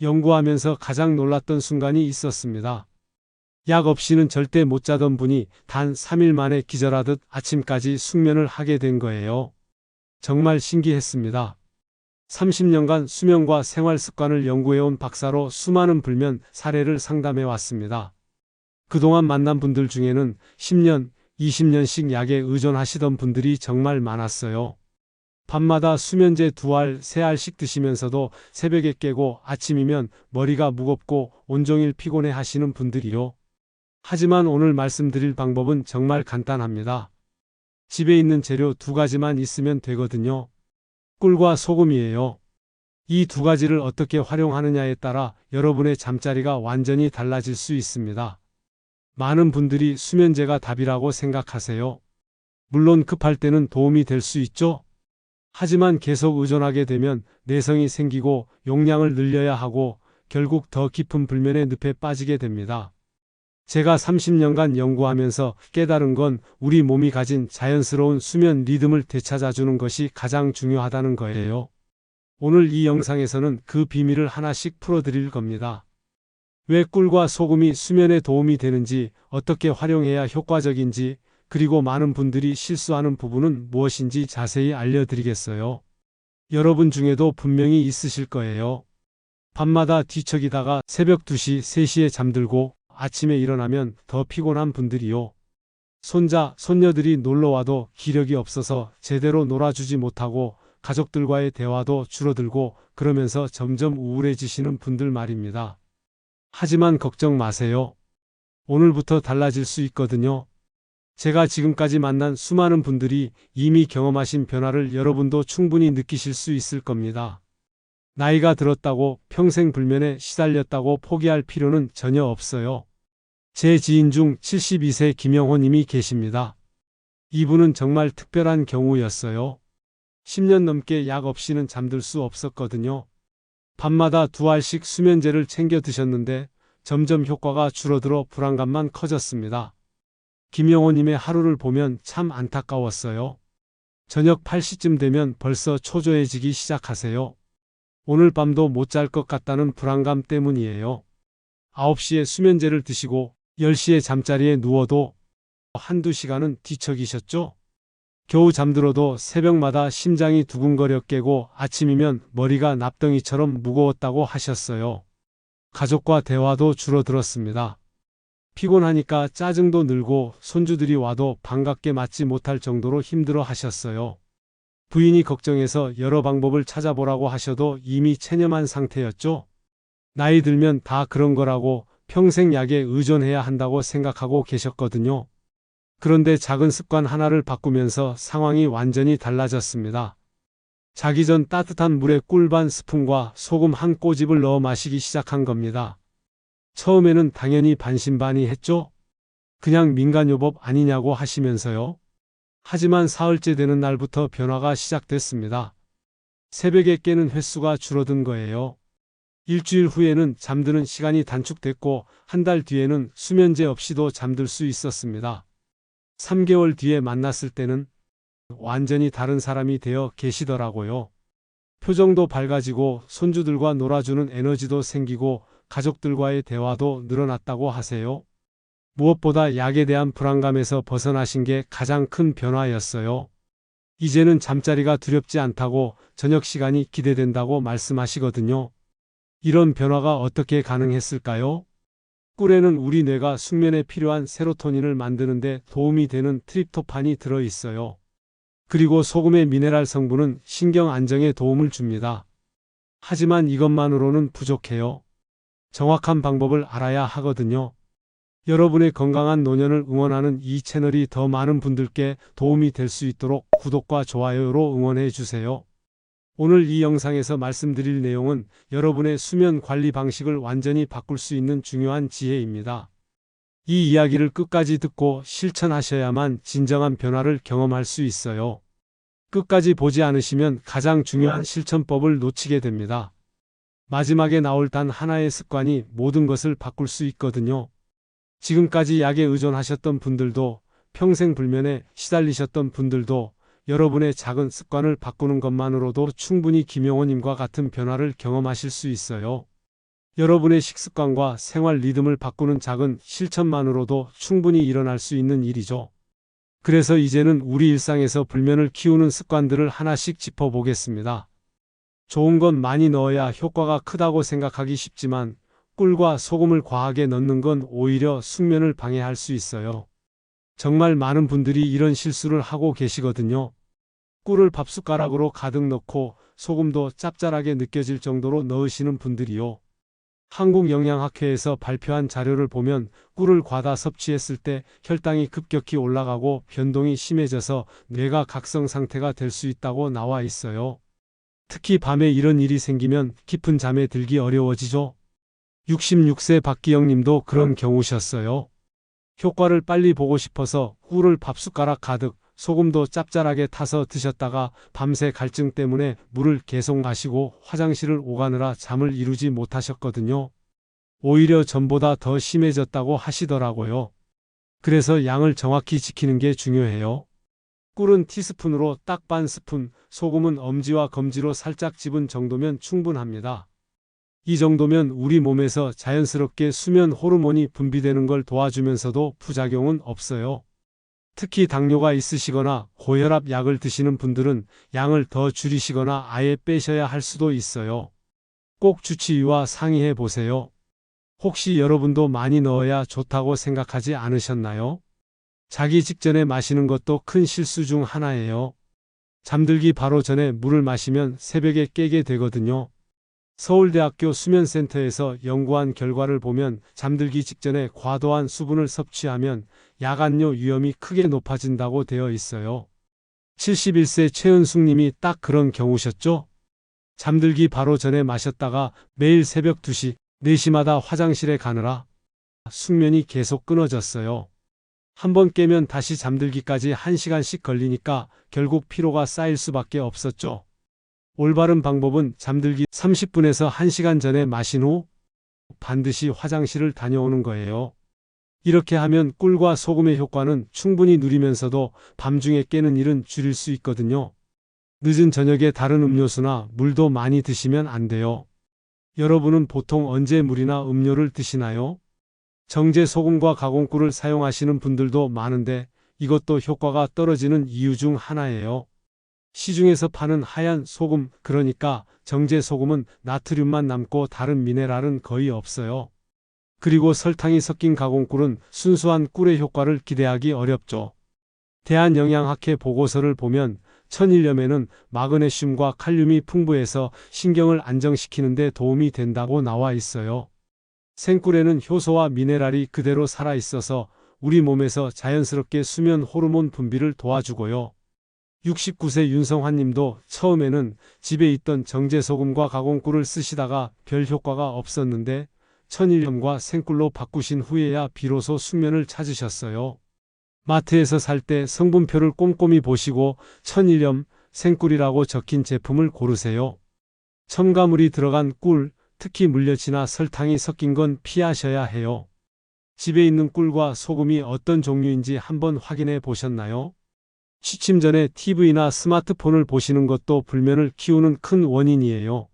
연구하면서 가장 놀랐던 순간이 있었습니다. 약 없이는 절대 못 자던 분이 단 3일 만에 기절하듯 아침까지 숙면을 하게 된 거예요. 정말 신기했습니다. 30년간 수면과 생활 습관을 연구해온 박사로 수많은 불면 사례를 상담해 왔습니다. 그동안 만난 분들 중에는 10년, 20년씩 약에 의존하시던 분들이 정말 많았어요. 밤마다 수면제 2알, 3알씩 드시면서도 새벽에 깨고 아침이면 머리가 무겁고 온종일 피곤해 하시는 분들이요. 하지만 오늘 말씀드릴 방법은 정말 간단합니다. 집에 있는 재료 2가지만 있으면 되거든요. 꿀과 소금이에요. 이 2가지를 어떻게 활용하느냐에 따라 여러분의 잠자리가 완전히 달라질 수 있습니다. 많은 분들이 수면제가 답이라고 생각하세요. 물론 급할 때는 도움이 될 수 있죠. 하지만 계속 의존하게 되면 내성이 생기고 용량을 늘려야 하고 결국 더 깊은 불면의 늪에 빠지게 됩니다. 제가 30년간 연구하면서 깨달은 건 우리 몸이 가진 자연스러운 수면 리듬을 되찾아주는 것이 가장 중요하다는 거예요. 오늘 이 영상에서는 그 비밀을 하나씩 풀어드릴 겁니다. 왜 꿀과 소금이 수면에 도움이 되는지, 어떻게 활용해야 효과적인지, 그리고 많은 분들이 실수하는 부분은 무엇인지 자세히 알려드리겠어요. 여러분 중에도 분명히 있으실 거예요. 밤마다 뒤척이다가 새벽 2시, 3시에 잠들고 아침에 일어나면 더 피곤한 분들이요. 손자, 손녀들이 놀러와도 기력이 없어서 제대로 놀아주지 못하고 가족들과의 대화도 줄어들고 그러면서 점점 우울해지시는 분들 말입니다. 하지만 걱정 마세요. 오늘부터 달라질 수 있거든요. 제가 지금까지 만난 수많은 분들이 이미 경험하신 변화를 여러분도 충분히 느끼실 수 있을 겁니다. 나이가 들었다고 평생 불면에 시달렸다고 포기할 필요는 전혀 없어요. 제 지인 중 72세 김영호 님이 계십니다. 이분은 정말 특별한 경우였어요. 10년 넘게 약 없이는 잠들 수 없었거든요. 밤마다 2알씩 수면제를 챙겨 드셨는데 점점 효과가 줄어들어 불안감만 커졌습니다. 김영호님의 하루를 보면 참 안타까웠어요. 저녁 8시쯤 되면 벌써 초조해지기 시작하세요. 오늘 밤도 못 잘 것 같다는 불안감 때문이에요. 9시에 수면제를 드시고 10시에 잠자리에 누워도 한두 시간은 뒤척이셨죠? 겨우 잠들어도 새벽마다 심장이 두근거려 깨고 아침이면 머리가 납덩이처럼 무거웠다고 하셨어요. 가족과 대화도 줄어들었습니다. 피곤하니까 짜증도 늘고 손주들이 와도 반갑게 맞지 못할 정도로 힘들어 하셨어요. 부인이 걱정해서 여러 방법을 찾아보라고 하셔도 이미 체념한 상태였죠. 나이 들면 다 그런 거라고 평생 약에 의존해야 한다고 생각하고 계셨거든요. 그런데 작은 습관 하나를 바꾸면서 상황이 완전히 달라졌습니다. 자기 전 따뜻한 물에 꿀 반 스푼과 소금 한 꼬집을 넣어 마시기 시작한 겁니다. 처음에는 당연히 반신반의했죠. 그냥 민간요법 아니냐고 하시면서요. 하지만 사흘째 되는 날부터 변화가 시작됐습니다. 새벽에 깨는 횟수가 줄어든 거예요. 일주일 후에는 잠드는 시간이 단축됐고 한 달 뒤에는 수면제 없이도 잠들 수 있었습니다. 3개월 뒤에 만났을 때는 완전히 다른 사람이 되어 계시더라고요. 표정도 밝아지고 손주들과 놀아주는 에너지도 생기고 가족들과의 대화도 늘어났다고 하세요. 무엇보다 약에 대한 불안감에서 벗어나신 게 가장 큰 변화였어요. 이제는 잠자리가 두렵지 않다고 저녁 시간이 기대된다고 말씀하시거든요. 이런 변화가 어떻게 가능했을까요? 꿀에는 우리 뇌가 숙면에 필요한 세로토닌을 만드는데 도움이 되는 트립토판이 들어있어요. 그리고 소금의 미네랄 성분은 신경 안정에 도움을 줍니다. 하지만 이것만으로는 부족해요. 정확한 방법을 알아야 하거든요. 여러분의 건강한 노년을 응원하는 이 채널이 더 많은 분들께 도움이 될 수 있도록 구독과 좋아요로 응원해 주세요. 오늘 이 영상에서 말씀드릴 내용은 여러분의 수면 관리 방식을 완전히 바꿀 수 있는 중요한 지혜입니다. 이 이야기를 끝까지 듣고 실천하셔야만 진정한 변화를 경험할 수 있어요. 끝까지 보지 않으시면 가장 중요한 실천법을 놓치게 됩니다. 마지막에 나올 단 하나의 습관이 모든 것을 바꿀 수 있거든요. 지금까지 약에 의존하셨던 분들도, 평생 불면에 시달리셨던 분들도 여러분의 작은 습관을 바꾸는 것만으로도 충분히 김영호님과 같은 변화를 경험하실 수 있어요. 여러분의 식습관과 생활 리듬을 바꾸는 작은 실천만으로도 충분히 일어날 수 있는 일이죠. 그래서 이제는 우리 일상에서 불면을 키우는 습관들을 하나씩 짚어보겠습니다. 좋은 건 많이 넣어야 효과가 크다고 생각하기 쉽지만 꿀과 소금을 과하게 넣는 건 오히려 숙면을 방해할 수 있어요. 정말 많은 분들이 이런 실수를 하고 계시거든요. 꿀을 밥숟가락으로 가득 넣고 소금도 짭짤하게 느껴질 정도로 넣으시는 분들이요. 한국영양학회에서 발표한 자료를 보면 꿀을 과다 섭취했을 때 혈당이 급격히 올라가고 변동이 심해져서 뇌가 각성 상태가 될 수 있다고 나와 있어요. 특히 밤에 이런 일이 생기면 깊은 잠에 들기 어려워지죠. 66세 박기영 님도 그런 경우셨어요. 효과를 빨리 보고 싶어서 꿀을 밥숟가락 가득, 소금도 짭짤하게 타서 드셨다가 밤새 갈증 때문에 물을 계속 마시고 화장실을 오가느라 잠을 이루지 못하셨거든요. 오히려 전보다 더 심해졌다고 하시더라고요. 그래서 양을 정확히 지키는 게 중요해요. 꿀은 티스푼으로 딱 반 스푼, 소금은 엄지와 검지로 살짝 집은 정도면 충분합니다. 이 정도면 우리 몸에서 자연스럽게 수면 호르몬이 분비되는 걸 도와주면서도 부작용은 없어요. 특히 당뇨가 있으시거나 고혈압 약을 드시는 분들은 양을 더 줄이시거나 아예 빼셔야 할 수도 있어요. 꼭 주치의와 상의해 보세요. 혹시 여러분도 많이 넣어야 좋다고 생각하지 않으셨나요? 자기 직전에 마시는 것도 큰 실수 중 하나예요. 잠들기 바로 전에 물을 마시면 새벽에 깨게 되거든요. 서울대학교 수면센터에서 연구한 결과를 보면 잠들기 직전에 과도한 수분을 섭취하면 야간뇨 위험이 크게 높아진다고 되어 있어요. 71세 최은숙 님이 딱 그런 경우셨죠? 잠들기 바로 전에 마셨다가 매일 새벽 2시, 4시마다 화장실에 가느라 숙면이 계속 끊어졌어요. 한번 깨면 다시 잠들기까지 1시간씩 걸리니까 결국 피로가 쌓일 수밖에 없었죠. 올바른 방법은 잠들기 30분에서 1시간 전에 마신 후 반드시 화장실을 다녀오는 거예요. 이렇게 하면 꿀과 소금의 효과는 충분히 누리면서도 밤중에 깨는 일은 줄일 수 있거든요. 늦은 저녁에 다른 음료수나 물도 많이 드시면 안 돼요. 여러분은 보통 언제 물이나 음료를 드시나요? 정제 소금과 가공꿀을 사용하시는 분들도 많은데 이것도 효과가 떨어지는 이유 중 하나예요. 시중에서 파는 하얀 소금, 그러니까 정제 소금은 나트륨만 남고 다른 미네랄은 거의 없어요. 그리고 설탕이 섞인 가공꿀은 순수한 꿀의 효과를 기대하기 어렵죠. 대한영양학회 보고서를 보면 천일염에는 마그네슘과 칼륨이 풍부해서 신경을 안정시키는 데 도움이 된다고 나와 있어요. 생꿀에는 효소와 미네랄이 그대로 살아있어서 우리 몸에서 자연스럽게 수면 호르몬 분비를 도와주고요. 69세 윤성환 님도 처음에는 집에 있던 정제소금과 가공꿀을 쓰시다가 별 효과가 없었는데 천일염과 생꿀로 바꾸신 후에야 비로소 숙면을 찾으셨어요. 마트에서 살 때 성분표를 꼼꼼히 보시고 천일염, 생꿀이라고 적힌 제품을 고르세요. 첨가물이 들어간 꿀, 특히 물엿이나 설탕이 섞인 건 피하셔야 해요. 집에 있는 꿀과 소금이 어떤 종류인지 한번 확인해 보셨나요? 취침 전에 TV나 스마트폰을 보시는 것도 불면을 키우는 큰 원인이에요.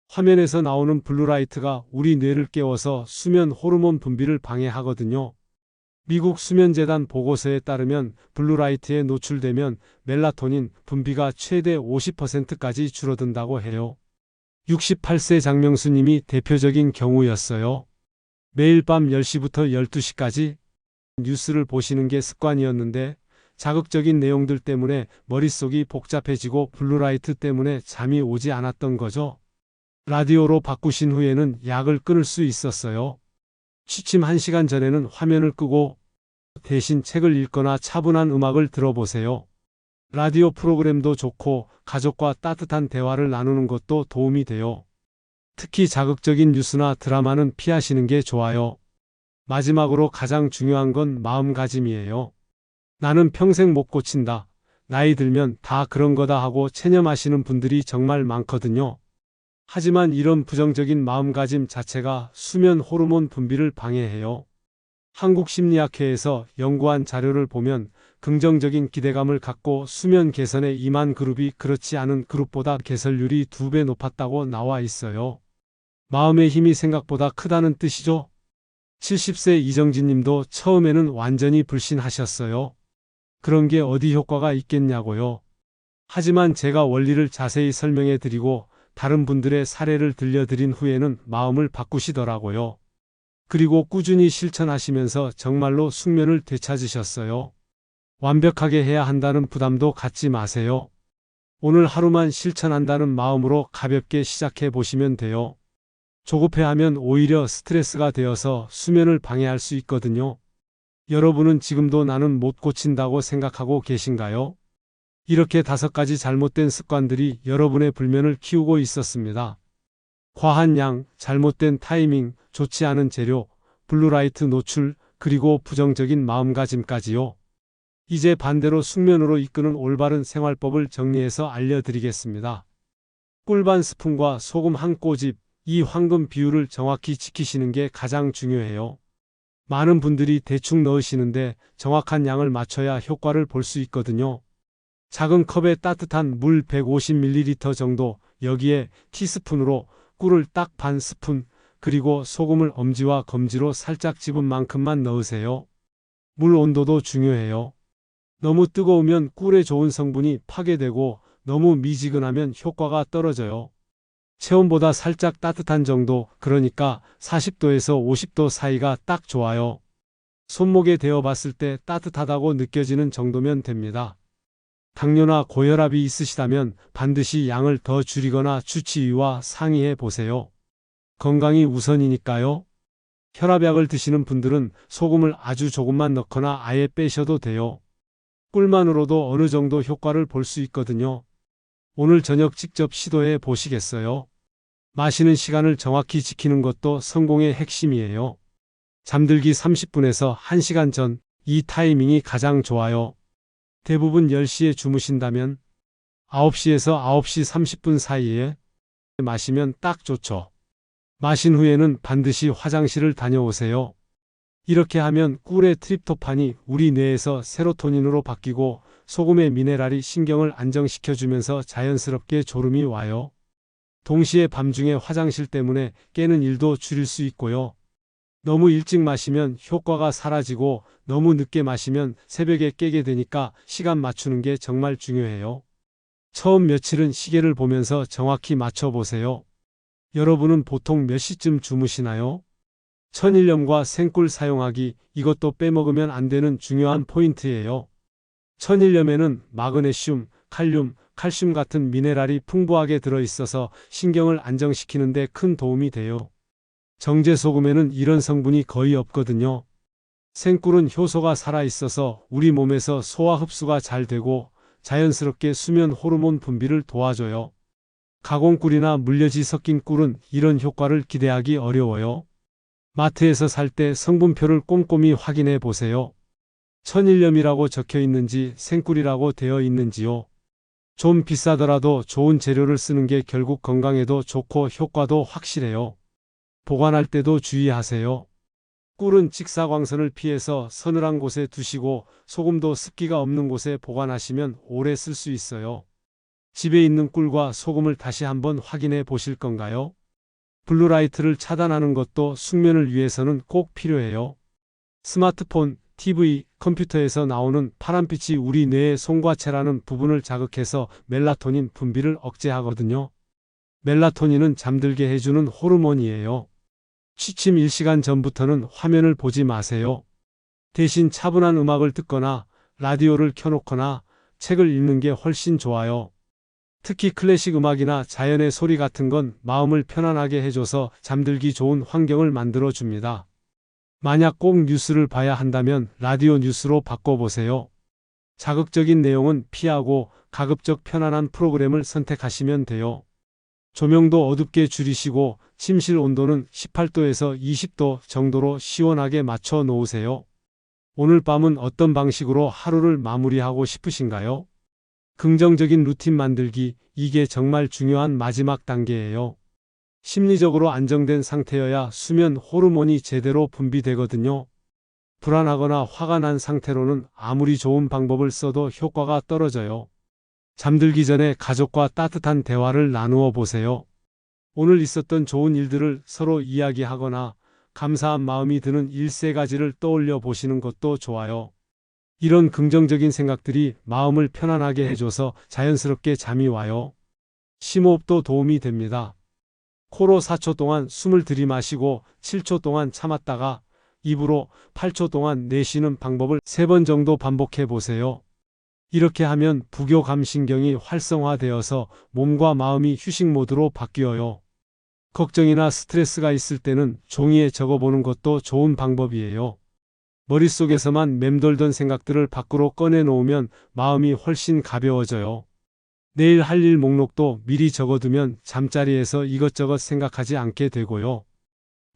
화면에서 나오는 블루라이트가 우리 뇌를 깨워서 수면 호르몬 분비를 방해하거든요. 미국 수면재단 보고서에 따르면 블루라이트에 노출되면 멜라토닌 분비가 최대 50%까지 줄어든다고 해요. 68세 장명수 님이 대표적인 경우였어요. 매일 밤 10시부터 12시까지 뉴스를 보시는 게 습관이었는데 자극적인 내용들 때문에 머릿속이 복잡해지고 블루라이트 때문에 잠이 오지 않았던 거죠. 라디오로 바꾸신 후에는 약을 끊을 수 있었어요. 취침 1시간 전에는 화면을 끄고 대신 책을 읽거나 차분한 음악을 들어보세요. 라디오 프로그램도 좋고 가족과 따뜻한 대화를 나누는 것도 도움이 돼요. 특히 자극적인 뉴스나 드라마는 피하시는 게 좋아요. 마지막으로 가장 중요한 건 마음가짐이에요. 나는 평생 못 고친다. 나이 들면 다 그런 거다 하고 체념하시는 분들이 정말 많거든요. 하지만 이런 부정적인 마음가짐 자체가 수면 호르몬 분비를 방해해요. 한국심리학회에서 연구한 자료를 보면 긍정적인 기대감을 갖고 수면 개선에 임한 그룹이 그렇지 않은 그룹보다 개선율이 2배 높았다고 나와 있어요. 마음의 힘이 생각보다 크다는 뜻이죠. 70세 이정진 님도 처음에는 완전히 불신하셨어요. 그런 게 어디 효과가 있겠냐고요. 하지만 제가 원리를 자세히 설명해 드리고 다른 분들의 사례를 들려드린 후에는 마음을 바꾸시더라고요. 그리고 꾸준히 실천하시면서 정말로 숙면을 되찾으셨어요. 완벽하게 해야 한다는 부담도 갖지 마세요. 오늘 하루만 실천한다는 마음으로 가볍게 시작해 보시면 돼요. 조급해하면 오히려 스트레스가 되어서 수면을 방해할 수 있거든요. 여러분은 지금도 나는 못 고친다고 생각하고 계신가요? 이렇게 5가지 잘못된 습관들이 여러분의 불면을 키우고 있었습니다. 과한 양, 잘못된 타이밍, 좋지 않은 재료, 블루라이트 노출, 그리고 부정적인 마음가짐까지요. 이제 반대로 숙면으로 이끄는 올바른 생활법을 정리해서 알려드리겠습니다. 꿀 반 스푼과 소금 한 꼬집, 이 황금 비율을 정확히 지키시는 게 가장 중요해요. 많은 분들이 대충 넣으시는데 정확한 양을 맞춰야 효과를 볼 수 있거든요. 작은 컵에 따뜻한 물 150ml 정도, 여기에 티스푼으로 꿀을 딱 반 스푼, 그리고 소금을 엄지와 검지로 살짝 집은 만큼만 넣으세요. 물 온도도 중요해요. 너무 뜨거우면 꿀의 좋은 성분이 파괴되고 너무 미지근하면 효과가 떨어져요. 체온보다 살짝 따뜻한 정도, 그러니까 40도에서 50도 사이가 딱 좋아요. 손목에 대어 봤을 때 따뜻하다고 느껴지는 정도면 됩니다. 당뇨나 고혈압이 있으시다면 반드시 양을 더 줄이거나 주치의와 상의해 보세요. 건강이 우선이니까요. 혈압약을 드시는 분들은 소금을 아주 조금만 넣거나 아예 빼셔도 돼요. 꿀만으로도 어느 정도 효과를 볼 수 있거든요. 오늘 저녁 직접 시도해 보시겠어요? 마시는 시간을 정확히 지키는 것도 성공의 핵심이에요. 잠들기 30분에서 1시간 전, 이 타이밍이 가장 좋아요. 대부분 10시에 주무신다면 9시에서 9시 30분 사이에 마시면 딱 좋죠. 마신 후에는 반드시 화장실을 다녀오세요. 이렇게 하면 꿀의 트립토판이 우리 뇌에서 세로토닌으로 바뀌고 소금의 미네랄이 신경을 안정시켜주면서 자연스럽게 졸음이 와요. 동시에 밤중에 화장실 때문에 깨는 일도 줄일 수 있고요. 너무 일찍 마시면 효과가 사라지고 너무 늦게 마시면 새벽에 깨게 되니까 시간 맞추는 게 정말 중요해요. 처음 며칠은 시계를 보면서 정확히 맞춰보세요. 여러분은 보통 몇 시쯤 주무시나요? 천일염과 생꿀 사용하기, 이것도 빼먹으면 안 되는 중요한 포인트예요. 천일염에는 마그네슘, 칼륨, 칼슘 같은 미네랄이 풍부하게 들어있어서 신경을 안정시키는 데 큰 도움이 돼요. 정제소금에는 이런 성분이 거의 없거든요. 생꿀은 효소가 살아있어서 우리 몸에서 소화 흡수가 잘 되고 자연스럽게 수면 호르몬 분비를 도와줘요. 가공꿀이나 물엿이 섞인 꿀은 이런 효과를 기대하기 어려워요. 마트에서 살 때 성분표를 꼼꼼히 확인해 보세요. 천일염이라고 적혀 있는지 생꿀이라고 되어 있는지요. 좀 비싸더라도 좋은 재료를 쓰는 게 결국 건강에도 좋고 효과도 확실해요. 보관할 때도 주의하세요. 꿀은 직사광선을 피해서 서늘한 곳에 두시고 소금도 습기가 없는 곳에 보관하시면 오래 쓸 수 있어요. 집에 있는 꿀과 소금을 다시 한번 확인해 보실 건가요? 블루라이트를 차단하는 것도 숙면을 위해서는 꼭 필요해요. 스마트폰, TV, 컴퓨터에서 나오는 파란빛이 우리 뇌의 송과체라는 부분을 자극해서 멜라토닌 분비를 억제하거든요. 멜라토닌은 잠들게 해주는 호르몬이에요. 취침 1시간 전부터는 화면을 보지 마세요. 대신 차분한 음악을 듣거나 라디오를 켜놓거나 책을 읽는 게 훨씬 좋아요. 특히 클래식 음악이나 자연의 소리 같은 건 마음을 편안하게 해줘서 잠들기 좋은 환경을 만들어줍니다. 만약 꼭 뉴스를 봐야 한다면 라디오 뉴스로 바꿔보세요. 자극적인 내용은 피하고 가급적 편안한 프로그램을 선택하시면 돼요. 조명도 어둡게 줄이시고 침실 온도는 18도에서 20도 정도로 시원하게 맞춰 놓으세요. 오늘 밤은 어떤 방식으로 하루를 마무리하고 싶으신가요? 긍정적인 루틴 만들기, 이게 정말 중요한 마지막 단계예요. 심리적으로 안정된 상태여야 수면 호르몬이 제대로 분비되거든요. 불안하거나 화가 난 상태로는 아무리 좋은 방법을 써도 효과가 떨어져요. 잠들기 전에 가족과 따뜻한 대화를 나누어 보세요. 오늘 있었던 좋은 일들을 서로 이야기하거나 감사한 마음이 드는 일세 가지를 떠올려 보시는 것도 좋아요. 이런 긍정적인 생각들이 마음을 편안하게 해줘서 자연스럽게 잠이 와요. 심호흡도 도움이 됩니다. 코로 4초 동안 숨을 들이마시고 7초 동안 참았다가 입으로 8초 동안 내쉬는 방법을 3번 정도 반복해 보세요. 이렇게 하면 부교감신경이 활성화되어서 몸과 마음이 휴식 모드로 바뀌어요. 걱정이나 스트레스가 있을 때는 종이에 적어보는 것도 좋은 방법이에요. 머릿속에서만 맴돌던 생각들을 밖으로 꺼내놓으면 마음이 훨씬 가벼워져요. 내일 할 일 목록도 미리 적어두면 잠자리에서 이것저것 생각하지 않게 되고요.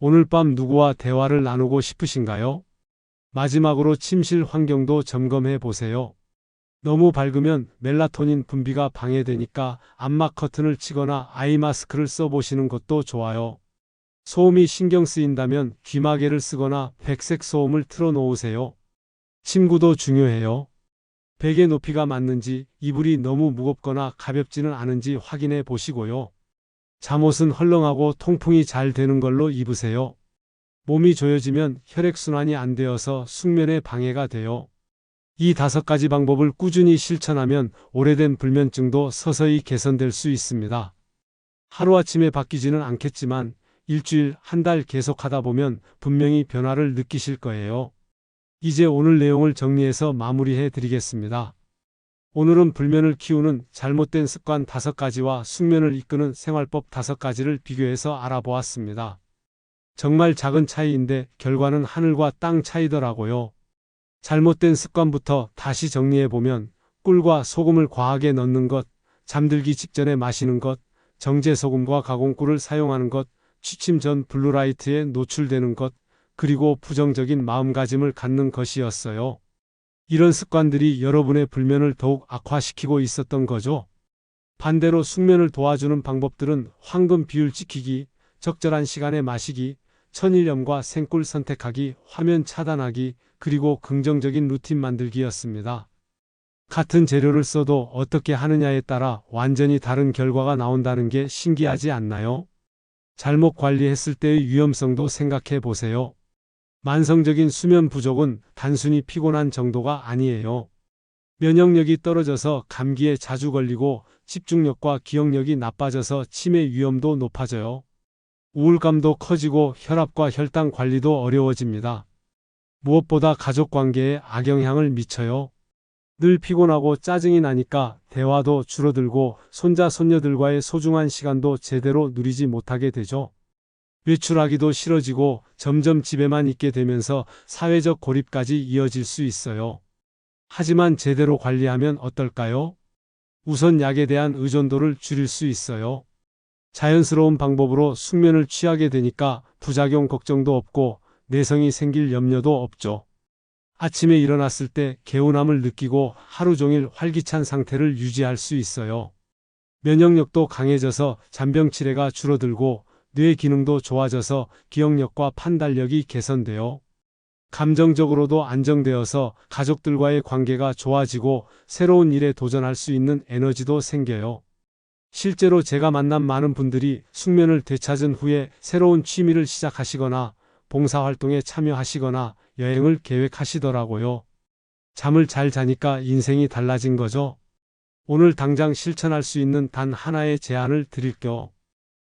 오늘 밤 누구와 대화를 나누고 싶으신가요? 마지막으로 침실 환경도 점검해 보세요. 너무 밝으면 멜라토닌 분비가 방해되니까 암막 커튼을 치거나 아이 마스크를 써보시는 것도 좋아요. 소음이 신경 쓰인다면 귀마개를 쓰거나 백색 소음을 틀어 놓으세요. 침구도 중요해요. 베개 높이가 맞는지, 이불이 너무 무겁거나 가볍지는 않은지 확인해 보시고요. 잠옷은 헐렁하고 통풍이 잘 되는 걸로 입으세요. 몸이 조여지면 혈액순환이 안 되어서 숙면에 방해가 돼요. 이 5가지 방법을 꾸준히 실천하면 오래된 불면증도 서서히 개선될 수 있습니다. 하루아침에 바뀌지는 않겠지만 일주일, 한 달 계속하다 보면 분명히 변화를 느끼실 거예요. 이제 오늘 내용을 정리해서 마무리해 드리겠습니다. 오늘은 불면을 키우는 잘못된 습관 5가지와 숙면을 이끄는 생활법 5가지를 비교해서 알아보았습니다. 정말 작은 차이인데 결과는 하늘과 땅 차이더라고요. 잘못된 습관부터 다시 정리해보면 꿀과 소금을 과하게 넣는 것, 잠들기 직전에 마시는 것, 정제소금과 가공꿀을 사용하는 것, 취침 전 블루라이트에 노출되는 것, 그리고 부정적인 마음가짐을 갖는 것이었어요. 이런 습관들이 여러분의 불면을 더욱 악화시키고 있었던 거죠. 반대로 숙면을 도와주는 방법들은 황금 비율 지키기, 적절한 시간에 마시기, 천일염과 생꿀 선택하기, 화면 차단하기, 그리고 긍정적인 루틴 만들기였습니다. 같은 재료를 써도 어떻게 하느냐에 따라 완전히 다른 결과가 나온다는 게 신기하지 않나요? 잘못 관리했을 때의 위험성도 생각해 보세요. 만성적인 수면 부족은 단순히 피곤한 정도가 아니에요. 면역력이 떨어져서 감기에 자주 걸리고 집중력과 기억력이 나빠져서 치매 위험도 높아져요. 우울감도 커지고 혈압과 혈당 관리도 어려워집니다. 무엇보다 가족 관계에 악영향을 미쳐요. 늘 피곤하고 짜증이 나니까 대화도 줄어들고 손자 손녀들과의 소중한 시간도 제대로 누리지 못하게 되죠. 외출하기도 싫어지고 점점 집에만 있게 되면서 사회적 고립까지 이어질 수 있어요. 하지만 제대로 관리하면 어떨까요? 우선 약에 대한 의존도를 줄일 수 있어요. 자연스러운 방법으로 숙면을 취하게 되니까 부작용 걱정도 없고 내성이 생길 염려도 없죠. 아침에 일어났을 때 개운함을 느끼고 하루 종일 활기찬 상태를 유지할 수 있어요. 면역력도 강해져서 잔병 치레가 줄어들고 뇌 기능도 좋아져서 기억력과 판단력이 개선돼요. 감정적으로도 안정되어서 가족들과의 관계가 좋아지고 새로운 일에 도전할 수 있는 에너지도 생겨요. 실제로 제가 만난 많은 분들이 숙면을 되찾은 후에 새로운 취미를 시작하시거나 봉사활동에 참여하시거나 여행을 계획하시더라고요. 잠을 잘 자니까 인생이 달라진 거죠. 오늘 당장 실천할 수 있는 단 하나의 제안을 드릴게요.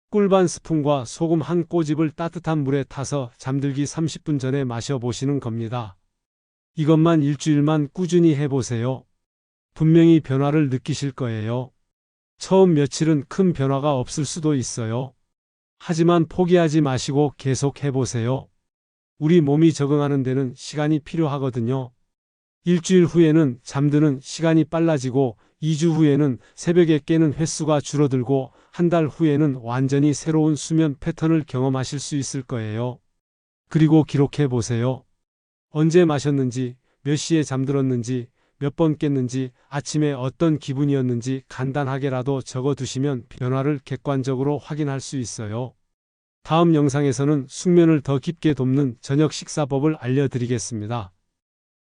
꿀 반 스푼과 소금 한 꼬집을 따뜻한 물에 타서 잠들기 30분 전에 마셔보시는 겁니다. 이것만 일주일만 꾸준히 해보세요. 분명히 변화를 느끼실 거예요. 처음 며칠은 큰 변화가 없을 수도 있어요. 하지만 포기하지 마시고 계속 해보세요. 우리 몸이 적응하는 데는 시간이 필요하거든요. 일주일 후에는 잠드는 시간이 빨라지고 2주 후에는 새벽에 깨는 횟수가 줄어들고 한 달 후에는 완전히 새로운 수면 패턴을 경험하실 수 있을 거예요. 그리고 기록해 보세요. 언제 마셨는지, 몇 시에 잠들었는지, 몇 번 깼는지, 아침에 어떤 기분이었는지 간단하게라도 적어두시면 변화를 객관적으로 확인할 수 있어요. 다음 영상에서는 숙면을 더 깊게 돕는 저녁 식사법을 알려드리겠습니다.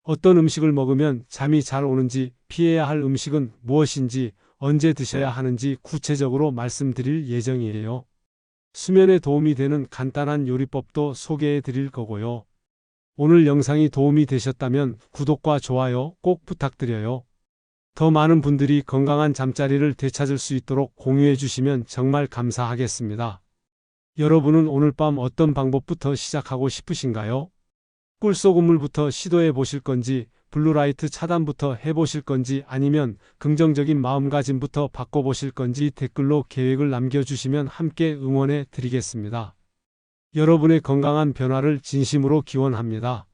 어떤 음식을 먹으면 잠이 잘 오는지, 피해야 할 음식은 무엇인지, 언제 드셔야 하는지 구체적으로 말씀드릴 예정이에요. 수면에 도움이 되는 간단한 요리법도 소개해 드릴 거고요. 오늘 영상이 도움이 되셨다면 구독과 좋아요 꼭 부탁드려요. 더 많은 분들이 건강한 잠자리를 되찾을 수 있도록 공유해 주시면 정말 감사하겠습니다. 여러분은 오늘 밤 어떤 방법부터 시작하고 싶으신가요? 꿀소금물부터 시도해 보실 건지, 블루라이트 차단부터 해보실 건지, 아니면 긍정적인 마음가짐부터 바꿔보실 건지 댓글로 계획을 남겨주시면 함께 응원해 드리겠습니다. 여러분의 건강한 변화를 진심으로 기원합니다.